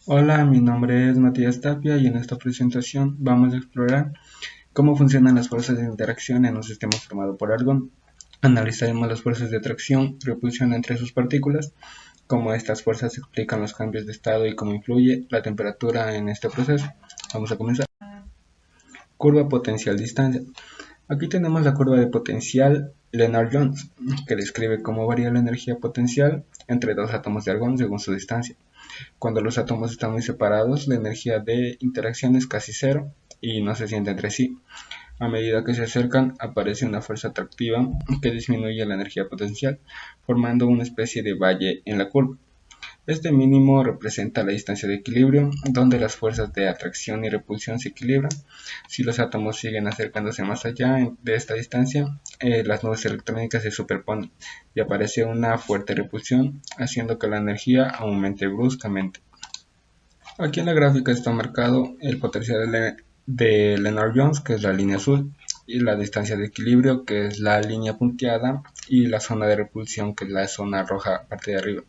Hola, mi nombre es Matías Tapia y en esta presentación vamos a explorar cómo funcionan las fuerzas de interacción en un sistema formado por argón. Analizaremos las fuerzas de atracción y repulsión entre sus partículas, cómo estas fuerzas explican los cambios de estado y cómo influye la temperatura en este proceso. Vamos a comenzar. Curva potencial-distancia. Aquí tenemos la curva de potencial Lennard-Jones, que describe cómo varía la energía potencial entre dos átomos de argón según su distancia. Cuando los átomos están muy separados, la energía de interacción es casi cero y no se siente entre sí. A medida que se acercan, aparece una fuerza atractiva que disminuye la energía potencial, formando una especie de valle en la curva. Este mínimo representa la distancia de equilibrio, donde las fuerzas de atracción y repulsión se equilibran. Si los átomos siguen acercándose más allá de esta distancia, las nubes electrónicas se superponen y aparece una fuerte repulsión, haciendo que la energía aumente bruscamente. Aquí en la gráfica está marcado el potencial de Lennard-Jones, que es la línea azul, y la distancia de equilibrio, que es la línea punteada, y la zona de repulsión, que es la zona roja, parte de arriba.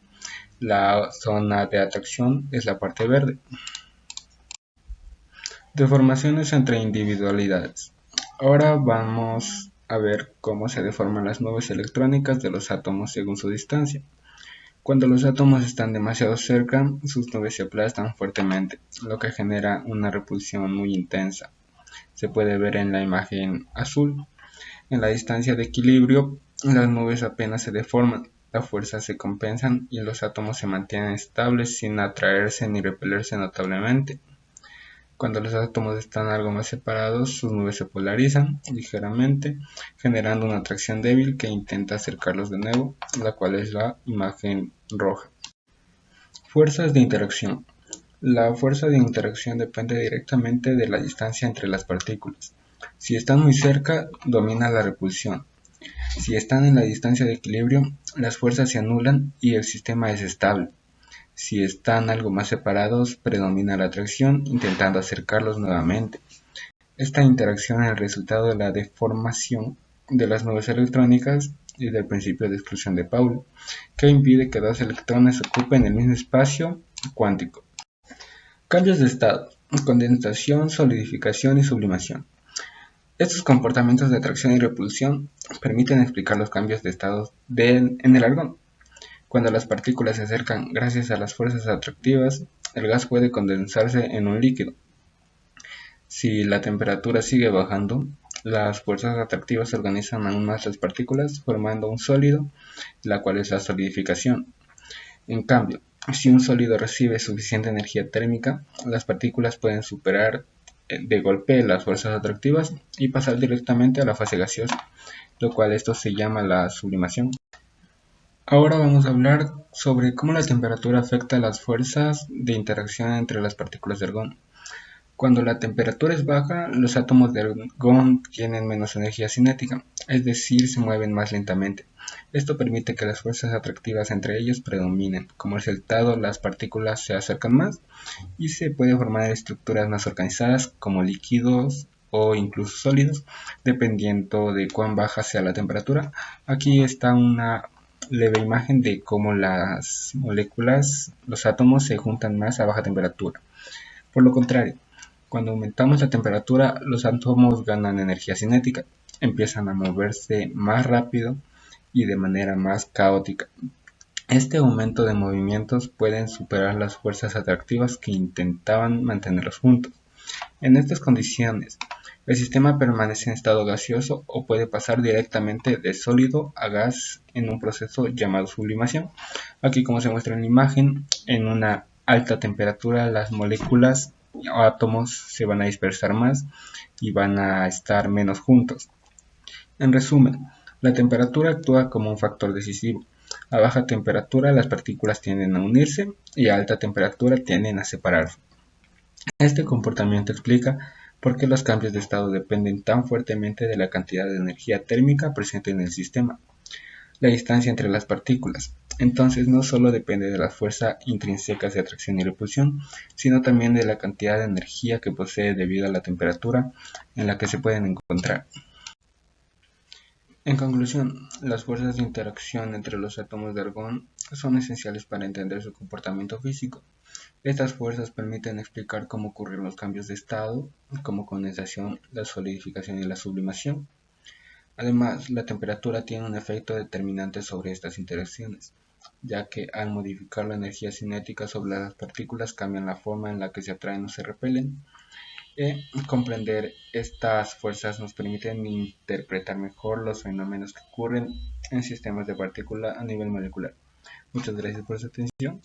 La zona de atracción es la parte verde. Deformaciones entre individualidades. Ahora vamos a ver cómo se deforman las nubes electrónicas de los átomos según su distancia. Cuando los átomos están demasiado cerca, sus nubes se aplastan fuertemente, lo que genera una repulsión muy intensa. Se puede ver en la imagen azul. En la distancia de equilibrio, las nubes apenas se deforman, las fuerzas se compensan y los átomos se mantienen estables sin atraerse ni repelerse notablemente. Cuando los átomos están algo más separados, sus nubes se polarizan ligeramente, generando una atracción débil que intenta acercarlos de nuevo, la cual es la imagen roja. Fuerzas de interacción. La fuerza de interacción depende directamente de la distancia entre las partículas. Si están muy cerca, domina la repulsión. Si están en la distancia de equilibrio, las fuerzas se anulan y el sistema es estable. Si están algo más separados, predomina la atracción, intentando acercarlos nuevamente. Esta interacción es el resultado de la deformación de las nubes electrónicas y del principio de exclusión de Pauli, que impide que dos electrones ocupen el mismo espacio cuántico. Cambios de estado: condensación, solidificación y sublimación. Estos comportamientos de atracción y repulsión permiten explicar los cambios de estado en el argón. Cuando las partículas se acercan gracias a las fuerzas atractivas, el gas puede condensarse en un líquido. Si la temperatura sigue bajando, las fuerzas atractivas organizan aún más las partículas, formando un sólido, la cual es la solidificación. En cambio, si un sólido recibe suficiente energía térmica, las partículas pueden superar de golpe las fuerzas atractivas y pasar directamente a la fase gaseosa, lo cual esto se llama la sublimación. Ahora vamos a hablar sobre cómo la temperatura afecta las fuerzas de interacción entre las partículas de argón. Cuando la temperatura es baja, los átomos de argón tienen menos energía cinética, es decir, se mueven más lentamente. Esto permite que las fuerzas atractivas entre ellos predominen. Como resultado, las partículas se acercan más y se puede formar estructuras más organizadas como líquidos o incluso sólidos, dependiendo de cuán baja sea la temperatura. Aquí está una leve imagen de cómo las moléculas, los átomos se juntan más a baja temperatura. Por lo contrario, cuando aumentamos la temperatura, los átomos ganan energía cinética, empiezan a moverse más rápido y de manera más caótica. Este aumento de movimientos pueden superar las fuerzas atractivas que intentaban mantenerlos juntos. En estas condiciones, el sistema permanece en estado gaseoso o puede pasar directamente de sólido a gas en un proceso llamado sublimación. Aquí, como se muestra en la imagen, en una alta temperatura las moléculas o átomos se van a dispersar más y van a estar menos juntos. En resumen, la temperatura actúa como un factor decisivo. A baja temperatura las partículas tienden a unirse y a alta temperatura tienden a separarse. Este comportamiento explica por qué los cambios de estado dependen tan fuertemente de la cantidad de energía térmica presente en el sistema. La distancia entre las partículas, entonces, no solo depende de las fuerzas intrínsecas de atracción y repulsión, sino también de la cantidad de energía que posee debido a la temperatura en la que se pueden encontrar. En conclusión, las fuerzas de interacción entre los átomos de argón son esenciales para entender su comportamiento físico. Estas fuerzas permiten explicar cómo ocurren los cambios de estado, como condensación, la solidificación y la sublimación. Además, la temperatura tiene un efecto determinante sobre estas interacciones, ya que al modificar la energía cinética sobre las partículas cambian la forma en la que se atraen o se repelen. Comprender estas fuerzas nos permiten interpretar mejor los fenómenos que ocurren en sistemas de partículas a nivel molecular. Muchas gracias por su atención.